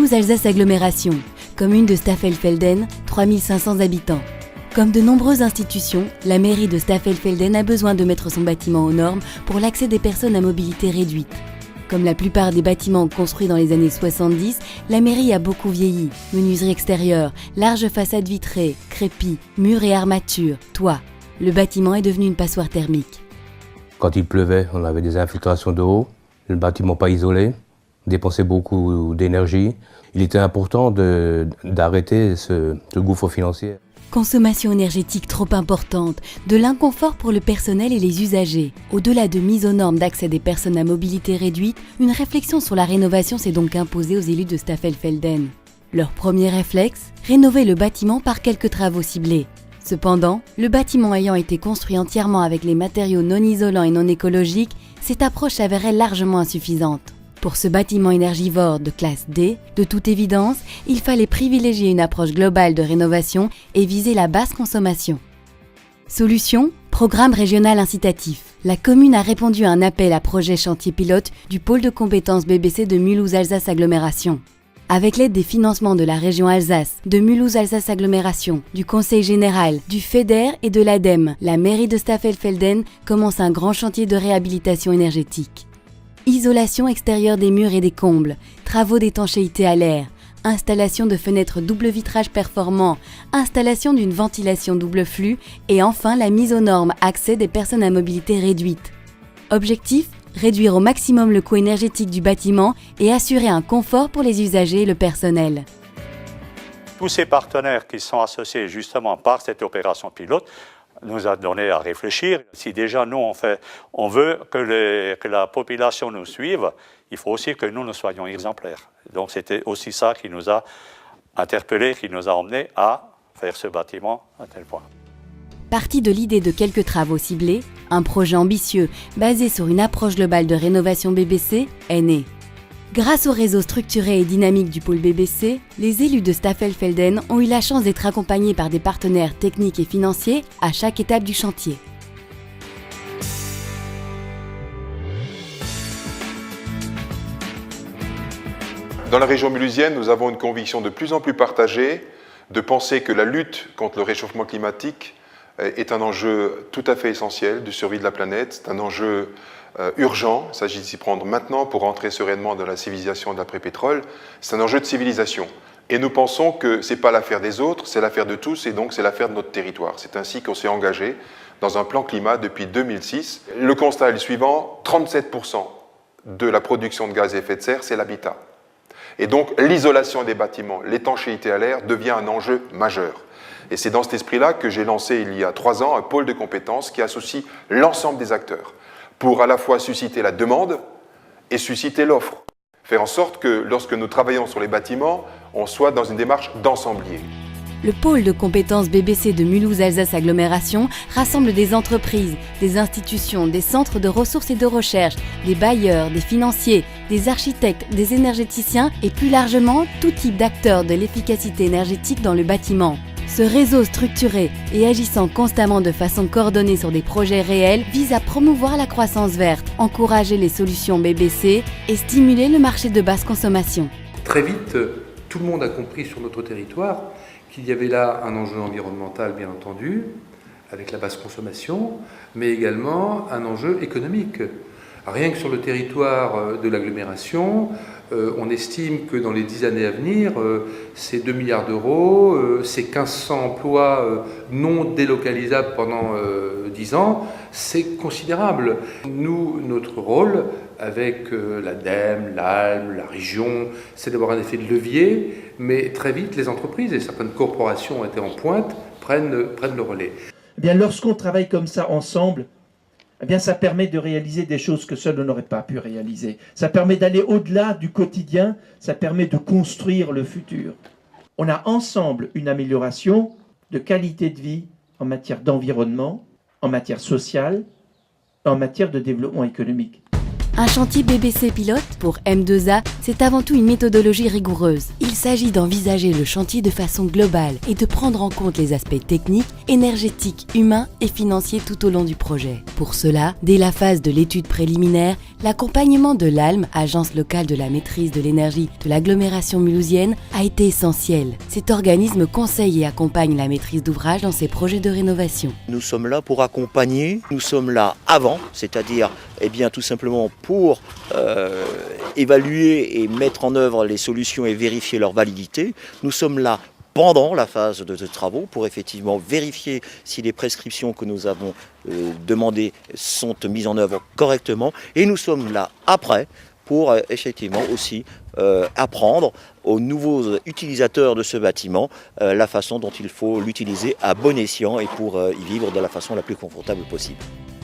Mulhouse-Alsace Agglomération, commune de Staffelfelden, 3500 habitants. Comme de nombreuses institutions, la mairie de Staffelfelden a besoin de mettre son bâtiment aux normes pour l'accès des personnes à mobilité réduite. Comme la plupart des bâtiments construits dans les années 70, la mairie a beaucoup vieilli. Menuiserie extérieure, large façade vitrée, crépi, murs et armatures, toit. Le bâtiment est devenu une passoire thermique. Quand il pleuvait, on avait des infiltrations d'eau, le bâtiment pas isolé, dépensait beaucoup d'énergie. Il était important d'arrêter ce gouffre financier. Consommation énergétique trop importante, de l'inconfort pour le personnel et les usagers. Au-delà de mise aux normes d'accès des personnes à mobilité réduite, une réflexion sur la rénovation s'est donc imposée aux élus de Staffelfelden. Leur premier réflexe, rénover le bâtiment par quelques travaux ciblés. Cependant, le bâtiment ayant été construit entièrement avec les matériaux non isolants et non écologiques, cette approche s'avérait largement insuffisante. Pour ce bâtiment énergivore de classe D, de toute évidence, il fallait privilégier une approche globale de rénovation et viser la basse consommation. Solution : programme régional incitatif. La commune a répondu à un appel à projet chantier pilote du pôle de compétences BBC de Mulhouse-Alsace Agglomération. Avec l'aide des financements de la région Alsace, de Mulhouse-Alsace Agglomération, du Conseil général, du FEDER et de l'ADEME, la mairie de Staffelfelden commence un grand chantier de réhabilitation énergétique. Isolation extérieure des murs et des combles, travaux d'étanchéité à l'air, installation de fenêtres double vitrage performants, installation d'une ventilation double flux et enfin la mise aux normes accès des personnes à mobilité réduite. Objectif : réduire au maximum le coût énergétique du bâtiment et assurer un confort pour les usagers et le personnel. Tous ces partenaires qui sont associés justement par cette opération pilote nous a donné à réfléchir. Si déjà nous on veut que la population nous suive, il faut aussi que nous soyons exemplaires. Donc c'était aussi ça qui nous a interpellés, qui nous a emmenés à faire ce bâtiment à tel point. Parti de l'idée de quelques travaux ciblés, un projet ambitieux basé sur une approche globale de rénovation BBC est né. Grâce au réseau structuré et dynamique du pôle BBC, les élus de Staffelfelden ont eu la chance d'être accompagnés par des partenaires techniques et financiers à chaque étape du chantier. Dans la région mulhousienne, nous avons une conviction de plus en plus partagée de penser que la lutte contre le réchauffement climatique est un enjeu tout à fait essentiel de survie de la planète, c'est un enjeu urgent, il s'agit de s'y prendre maintenant pour entrer sereinement dans la civilisation de l'après-pétrole, c'est un enjeu de civilisation. Et nous pensons que ce n'est pas l'affaire des autres, c'est l'affaire de tous et donc c'est l'affaire de notre territoire. C'est ainsi qu'on s'est engagé dans un plan climat depuis 2006. Le constat est le suivant, 37% de la production de gaz à effet de serre, c'est l'habitat. Et donc l'isolation des bâtiments, l'étanchéité à l'air devient un enjeu majeur. Et c'est dans cet esprit-là que j'ai lancé il y a 3 ans un pôle de compétences qui associe l'ensemble des acteurs pour à la fois susciter la demande et susciter l'offre. Faire en sorte que lorsque nous travaillons sur les bâtiments, on soit dans une démarche d'ensemblier. Le pôle de compétences BBC de Mulhouse-Alsace Agglomération rassemble des entreprises, des institutions, des centres de ressources et de recherche, des bailleurs, des financiers, des architectes, des énergéticiens et plus largement tout type d'acteurs de l'efficacité énergétique dans le bâtiment. Ce réseau structuré et agissant constamment de façon coordonnée sur des projets réels vise à promouvoir la croissance verte, encourager les solutions BBC et stimuler le marché de basse consommation. Très vite, tout le monde a compris sur notre territoire qu'il y avait là un enjeu environnemental, bien entendu, avec la basse consommation, mais également un enjeu économique. Rien que sur le territoire de l'agglomération, on estime que dans les 10 années à venir, c'est 2 milliards d'euros, c'est 1500 emplois non délocalisables pendant 10 ans, c'est considérable. Nous, notre rôle avec l'ADEME, l'ALM, la région, c'est d'avoir un effet de levier, mais très vite, les entreprises et certaines corporations ont été en pointe, prennent le relais. Eh bien, lorsqu'on travaille comme ça ensemble, eh bien, ça permet de réaliser des choses que seul on n'aurait pas pu réaliser. Ça permet d'aller au-delà du quotidien, ça permet de construire le futur. On a ensemble une amélioration de qualité de vie en matière d'environnement, en matière sociale, en matière de développement économique. Un chantier BBC pilote pour M2A C'est avant tout une méthodologie rigoureuse. Il s'agit d'envisager le chantier de façon globale et de prendre en compte les aspects techniques, énergétiques, humains et financiers tout au long du projet. Pour cela, dès la phase de l'étude préliminaire, l'accompagnement de l'ALM, Agence locale de la maîtrise de l'énergie de l'agglomération mulhousienne, a été essentiel. Cet organisme conseille et accompagne la maîtrise d'ouvrage dans ses projets de rénovation. Nous sommes là pour accompagner, nous sommes là avant, c'est-à-dire tout simplement pour évaluer et mettre en œuvre les solutions et vérifier leur validité. Nous sommes là pendant la phase de travaux pour effectivement vérifier si les prescriptions que nous avons demandées sont mises en œuvre correctement. Et nous sommes là après pour effectivement aussi apprendre aux nouveaux utilisateurs de ce bâtiment la façon dont il faut l'utiliser à bon escient et pour y vivre de la façon la plus confortable possible.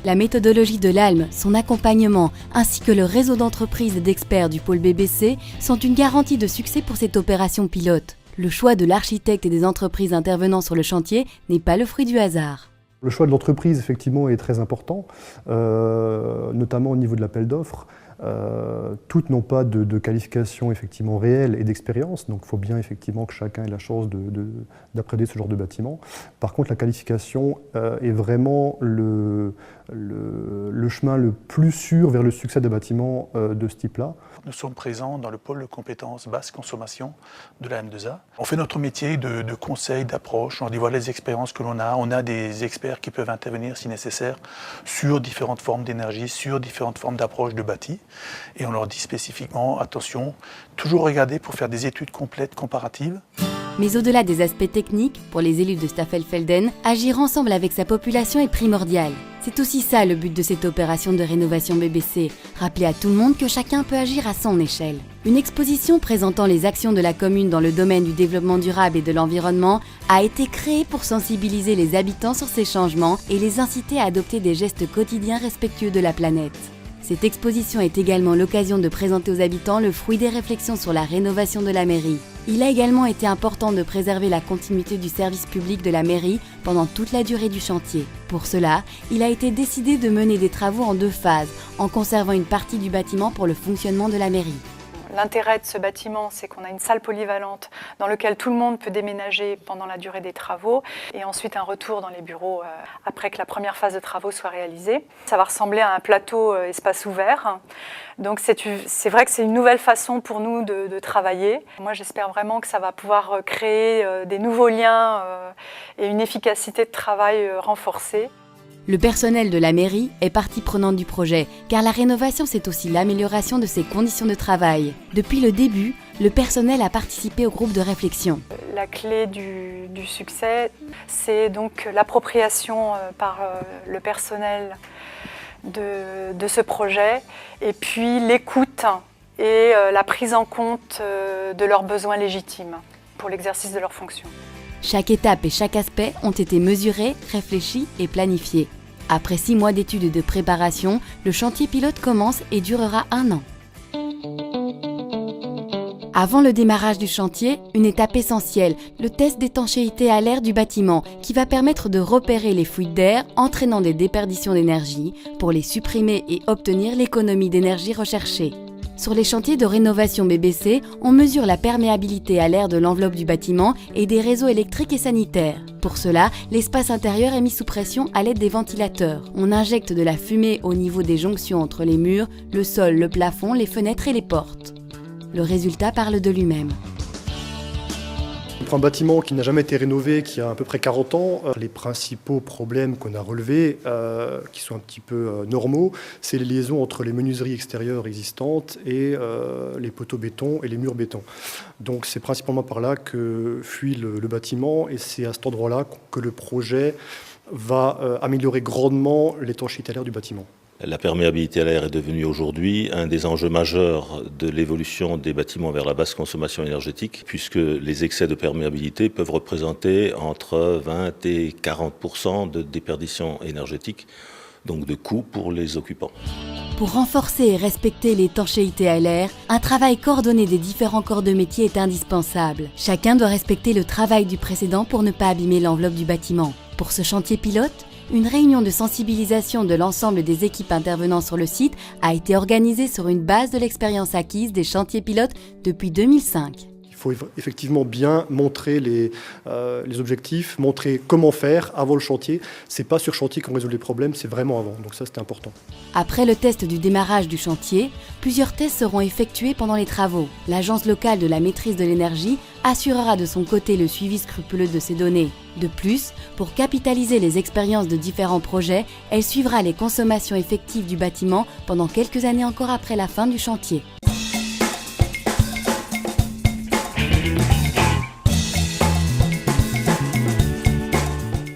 La méthodologie de l'ALM, son accompagnement, ainsi que le réseau d'entreprises et d'experts du pôle BBC sont une garantie de succès pour cette opération pilote. Le choix de l'architecte et des entreprises intervenant sur le chantier n'est pas le fruit du hasard. Le choix de l'entreprise, effectivement, est très important, notamment au niveau de l'appel d'offres. Toutes n'ont pas de qualification effectivement réelle et d'expérience, donc il faut bien effectivement que chacun ait la chance d'appréhender ce genre de bâtiment. Par contre, la qualification est vraiment le chemin le plus sûr vers le succès des bâtiments de ce type-là. Nous sommes présents dans le pôle de compétences basse consommation de la M2A. On fait notre métier de conseil, d'approche, on dévoile les expériences que l'on a. On a des experts qui peuvent intervenir si nécessaire sur différentes formes d'énergie, sur différentes formes d'approche de bâti. Et on leur dit spécifiquement, attention, toujours regarder pour faire des études complètes, comparatives. Mais au-delà des aspects techniques, pour les élus de Staffelfelden, agir ensemble avec sa population est primordial. C'est aussi ça le but de cette opération de rénovation BBC, rappeler à tout le monde que chacun peut agir à son échelle. Une exposition présentant les actions de la commune dans le domaine du développement durable et de l'environnement a été créée pour sensibiliser les habitants sur ces changements et les inciter à adopter des gestes quotidiens respectueux de la planète. Cette exposition est également l'occasion de présenter aux habitants le fruit des réflexions sur la rénovation de la mairie. Il a également été important de préserver la continuité du service public de la mairie pendant toute la durée du chantier. Pour cela, il a été décidé de mener des travaux en 2 phases, en conservant une partie du bâtiment pour le fonctionnement de la mairie. L'intérêt de ce bâtiment, c'est qu'on a une salle polyvalente dans laquelle tout le monde peut déménager pendant la durée des travaux et ensuite un retour dans les bureaux après que la première phase de travaux soit réalisée. Ça va ressembler à un plateau espace ouvert. Donc c'est vrai que c'est une nouvelle façon pour nous de travailler. Moi, j'espère vraiment que ça va pouvoir créer des nouveaux liens et une efficacité de travail renforcée. Le personnel de la mairie est partie prenante du projet, car la rénovation, c'est aussi l'amélioration de ses conditions de travail. Depuis le début, le personnel a participé au groupe de réflexion. La clé du succès, c'est donc l'appropriation par le personnel de ce projet, et puis l'écoute et la prise en compte de leurs besoins légitimes pour l'exercice de leurs fonctions. Chaque étape et chaque aspect ont été mesurés, réfléchis et planifiés. Après 6 mois d'études et de préparation, le chantier pilote commence et durera 1 an. Avant le démarrage du chantier, une étape essentielle, le test d'étanchéité à l'air du bâtiment, qui va permettre de repérer les fuites d'air entraînant des déperditions d'énergie pour les supprimer et obtenir l'économie d'énergie recherchée. Sur les chantiers de rénovation BBC, on mesure la perméabilité à l'air de l'enveloppe du bâtiment et des réseaux électriques et sanitaires. Pour cela, l'espace intérieur est mis sous pression à l'aide des ventilateurs. On injecte de la fumée au niveau des jonctions entre les murs, le sol, le plafond, les fenêtres et les portes. Le résultat parle de lui-même. On prend un bâtiment qui n'a jamais été rénové, qui a à peu près 40 ans. Les principaux problèmes qu'on a relevés, qui sont un petit peu normaux, c'est les liaisons entre les menuiseries extérieures existantes et les poteaux béton et les murs béton. Donc c'est principalement par là que fuit le bâtiment, et c'est à cet endroit-là que le projet va améliorer grandement l'étanchéité à l'air du bâtiment. La perméabilité à l'air est devenue aujourd'hui un des enjeux majeurs de l'évolution des bâtiments vers la basse consommation énergétique, puisque les excès de perméabilité peuvent représenter entre 20 et 40% de déperdition énergétique, donc de coûts pour les occupants. Pour renforcer et respecter l'étanchéité à l'air, un travail coordonné des différents corps de métier est indispensable. Chacun doit respecter le travail du précédent pour ne pas abîmer l'enveloppe du bâtiment. Pour ce chantier pilote, une réunion de sensibilisation de l'ensemble des équipes intervenant sur le site a été organisée sur une base de l'expérience acquise des chantiers pilotes depuis 2005. Il faut effectivement bien montrer les objectifs, montrer comment faire avant le chantier. Ce n'est pas sur chantier qu'on résout les problèmes, c'est vraiment avant. Donc ça, c'était important. Après le test du démarrage du chantier, plusieurs tests seront effectués pendant les travaux. L'Agence locale de la maîtrise de l'énergie assurera de son côté le suivi scrupuleux de ces données. De plus, pour capitaliser les expériences de différents projets, elle suivra les consommations effectives du bâtiment pendant quelques années encore après la fin du chantier.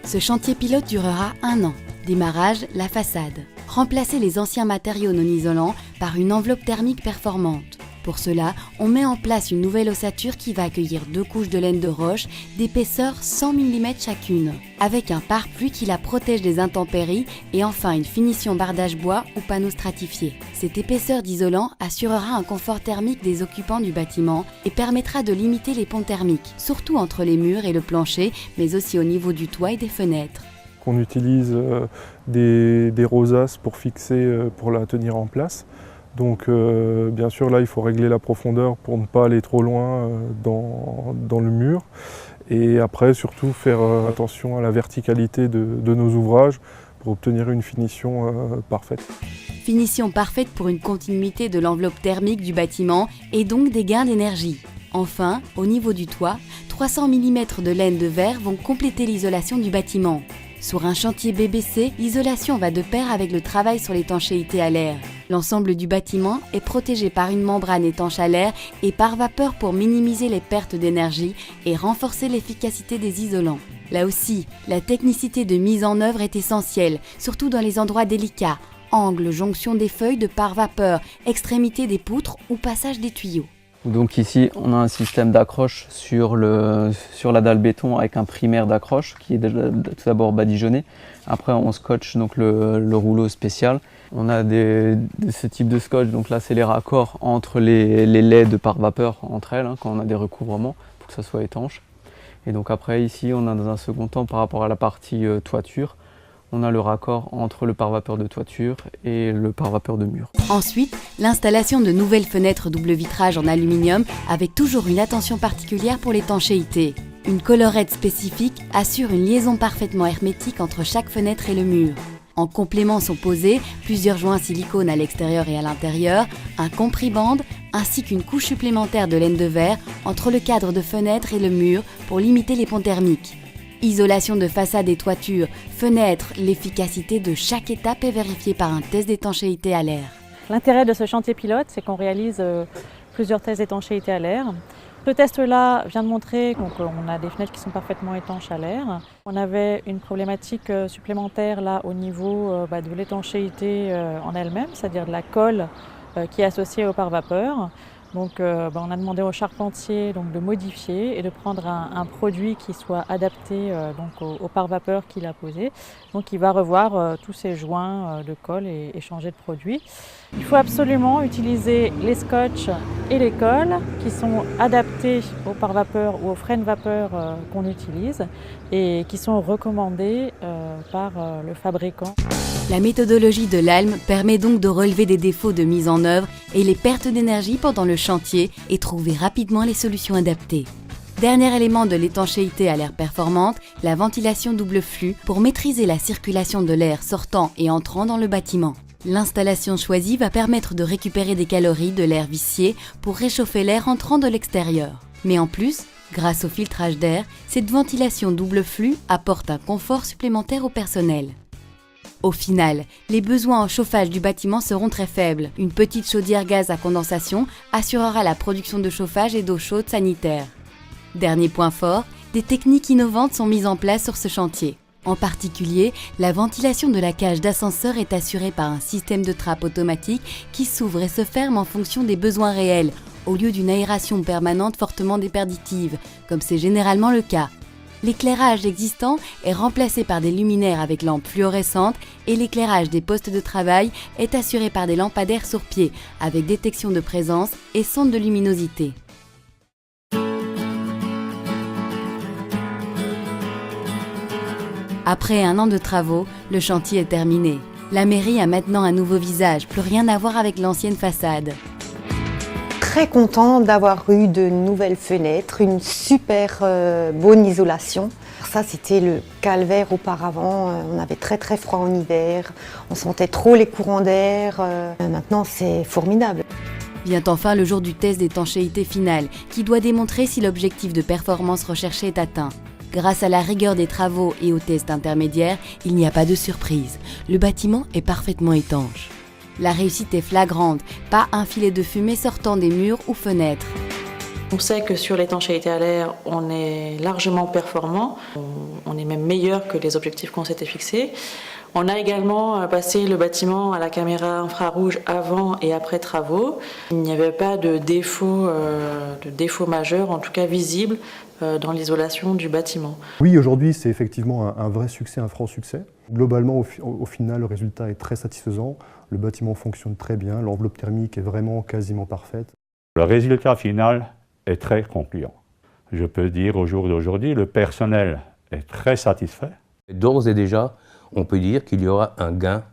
Ce chantier pilote durera 1 an. Démarrage, la façade. Remplacer les anciens matériaux non isolants par une enveloppe thermique performante. Pour cela, on met en place une nouvelle ossature qui va accueillir 2 couches de laine de roche d'épaisseur 100 mm chacune, avec un pare-pluie qui la protège des intempéries et enfin une finition bardage bois ou panneau stratifié. Cette épaisseur d'isolant assurera un confort thermique des occupants du bâtiment et permettra de limiter les ponts thermiques, surtout entre les murs et le plancher, mais aussi au niveau du toit et des fenêtres. On utilise des rosaces pour fixer, pour la tenir en place. Donc bien sûr là il faut régler la profondeur pour ne pas aller trop loin dans le mur et après surtout faire attention à la verticalité de nos ouvrages pour obtenir une finition parfaite. Finition parfaite pour une continuité de l'enveloppe thermique du bâtiment et donc des gains d'énergie. Enfin, au niveau du toit, 300 mm de laine de verre vont compléter l'isolation du bâtiment. Sur un chantier BBC, l'isolation va de pair avec le travail sur l'étanchéité à l'air. L'ensemble du bâtiment est protégé par une membrane étanche à l'air et par vapeur pour minimiser les pertes d'énergie et renforcer l'efficacité des isolants. Là aussi, la technicité de mise en œuvre est essentielle, surtout dans les endroits délicats, angles, jonction des feuilles de pare-vapeur, extrémité des poutres ou passage des tuyaux. Donc ici, on a un système d'accroche sur la dalle béton avec un primaire d'accroche qui est tout d'abord badigeonné. Après, on scotche donc le rouleau spécial. On a ce type de scotch, donc là c'est les raccords entre les laies de pare-vapeur entre elles, quand on a des recouvrements pour que ça soit étanche. Et donc après ici, on a dans un second temps par rapport à la partie toiture, on a le raccord entre le pare-vapeur de toiture et le pare-vapeur de mur. Ensuite, l'installation de nouvelles fenêtres double vitrage en aluminium avec toujours une attention particulière pour l'étanchéité. Une collerette spécifique assure une liaison parfaitement hermétique entre chaque fenêtre et le mur. En complément sont posés plusieurs joints silicone à l'extérieur et à l'intérieur, un compris-bande ainsi qu'une couche supplémentaire de laine de verre entre le cadre de fenêtre et le mur pour limiter les ponts thermiques. Isolation de façade et toiture, fenêtres, l'efficacité de chaque étape est vérifiée par un test d'étanchéité à l'air. L'intérêt de ce chantier pilote, c'est qu'on réalise plusieurs tests d'étanchéité à l'air. Ce test-là vient de montrer qu'on a des fenêtres qui sont parfaitement étanches à l'air. On avait une problématique supplémentaire là au niveau de l'étanchéité en elle-même, c'est-à-dire de la colle qui est associée au pare-vapeur. Donc on a demandé au charpentier de modifier et de prendre un produit qui soit adapté au pare-vapeur qu'il a posé. Donc il va revoir tous ces joints de colle et changer de produit. Il faut absolument utiliser les scotch et les colles qui sont adaptés au pare-vapeur ou aux freins vapeur qu'on utilise et qui sont recommandés par le fabricant. La méthodologie de l'ALM permet donc de relever des défauts de mise en œuvre et les pertes d'énergie pendant le chantier et trouver rapidement les solutions adaptées. Dernier élément de l'étanchéité à l'air performante, la ventilation double flux pour maîtriser la circulation de l'air sortant et entrant dans le bâtiment. L'installation choisie va permettre de récupérer des calories de l'air vicié pour réchauffer l'air entrant de l'extérieur. Mais en plus, grâce au filtrage d'air, cette ventilation double flux apporte un confort supplémentaire au personnel. Au final, les besoins en chauffage du bâtiment seront très faibles. Une petite chaudière gaz à condensation assurera la production de chauffage et d'eau chaude sanitaire. Dernier point fort, des techniques innovantes sont mises en place sur ce chantier. En particulier, la ventilation de la cage d'ascenseur est assurée par un système de trappe automatique qui s'ouvre et se ferme en fonction des besoins réels, au lieu d'une aération permanente fortement déperditive, comme c'est généralement le cas. L'éclairage existant est remplacé par des luminaires avec lampes fluorescentes et l'éclairage des postes de travail est assuré par des lampadaires sur pied avec détection de présence et sonde de luminosité. Après 1 an de travaux, le chantier est terminé. La mairie a maintenant un nouveau visage, plus rien à voir avec l'ancienne façade. Très content d'avoir eu de nouvelles fenêtres, une super bonne isolation. Ça, c'était le calvaire auparavant. On avait très très froid en hiver, on sentait trop les courants d'air. Maintenant, c'est formidable. Vient enfin le jour du test d'étanchéité finale, qui doit démontrer si l'objectif de performance recherché est atteint. Grâce à la rigueur des travaux et au test intermédiaire, il n'y a pas de surprise. Le bâtiment est parfaitement étanche. La réussite est flagrante, pas un filet de fumée sortant des murs ou fenêtres. On sait que sur l'étanchéité à l'air, on est largement performant, on est même meilleur que les objectifs qu'on s'était fixés. On a également passé le bâtiment à la caméra infrarouge avant et après travaux. Il n'y avait pas de défaut majeur, en tout cas visible, dans l'isolation du bâtiment. Oui, aujourd'hui, c'est effectivement un vrai succès, un franc succès. Globalement, au final, le résultat est très satisfaisant. Le bâtiment fonctionne très bien, l'enveloppe thermique est vraiment quasiment parfaite. Le résultat final est très concluant. Je peux dire au jour d'aujourd'hui, le personnel est très satisfait. D'ores et déjà, on peut dire qu'il y aura un gain,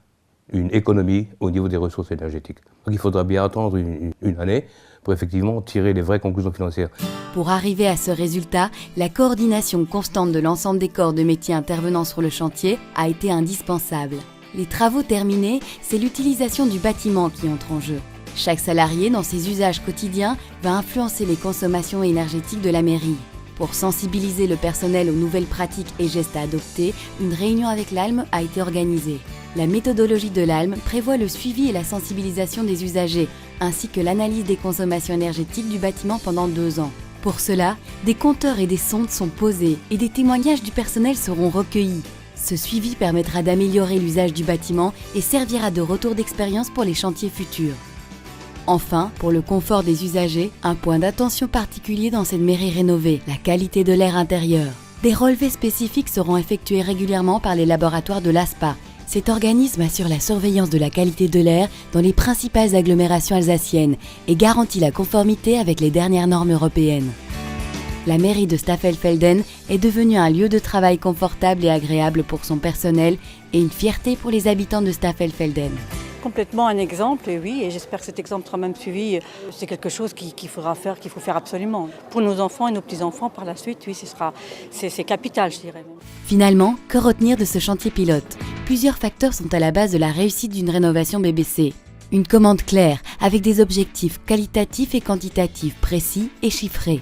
une économie au niveau des ressources énergétiques. Donc il faudra bien attendre une année pour effectivement tirer les vraies conclusions financières. Pour arriver à ce résultat, la coordination constante de l'ensemble des corps de métiers intervenant sur le chantier a été indispensable. Les travaux terminés, c'est l'utilisation du bâtiment qui entre en jeu. Chaque salarié, dans ses usages quotidiens, va influencer les consommations énergétiques de la mairie. Pour sensibiliser le personnel aux nouvelles pratiques et gestes à adopter, une réunion avec l'ALM a été organisée. La méthodologie de l'ALM prévoit le suivi et la sensibilisation des usagers, ainsi que l'analyse des consommations énergétiques du bâtiment pendant 2 ans. Pour cela, des compteurs et des sondes sont posés et des témoignages du personnel seront recueillis. Ce suivi permettra d'améliorer l'usage du bâtiment et servira de retour d'expérience pour les chantiers futurs. Enfin, pour le confort des usagers, un point d'attention particulier dans cette mairie rénovée, la qualité de l'air intérieur. Des relevés spécifiques seront effectués régulièrement par les laboratoires de l'ASPA. Cet organisme assure la surveillance de la qualité de l'air dans les principales agglomérations alsaciennes et garantit la conformité avec les dernières normes européennes. La mairie de Staffelfelden est devenue un lieu de travail confortable et agréable pour son personnel et une fierté pour les habitants de Staffelfelden. Complètement un exemple, et oui, et j'espère que cet exemple sera même suivi. C'est quelque chose qu'il faut faire absolument. Pour nos enfants et nos petits-enfants par la suite, oui, c'est capital, je dirais. Finalement, que retenir de ce chantier pilote ? Plusieurs facteurs sont à la base de la réussite d'une rénovation BBC. Une commande claire, avec des objectifs qualitatifs et quantitatifs précis et chiffrés.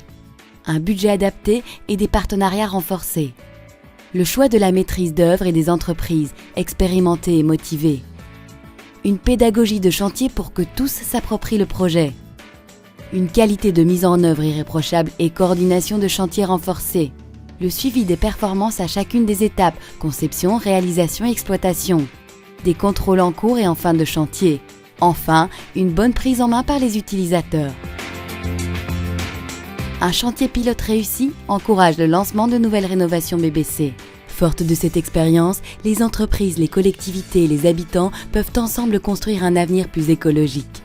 Un budget adapté et des partenariats renforcés. Le choix de la maîtrise d'œuvre et des entreprises, expérimentées et motivées. Une pédagogie de chantier pour que tous s'approprient le projet. Une qualité de mise en œuvre irréprochable et coordination de chantier renforcée. Le suivi des performances à chacune des étapes, conception, réalisation et exploitation. Des contrôles en cours et en fin de chantier. Enfin, une bonne prise en main par les utilisateurs. Un chantier pilote réussi encourage le lancement de nouvelles rénovations BBC. Fortes de cette expérience, les entreprises, les collectivités et les habitants peuvent ensemble construire un avenir plus écologique.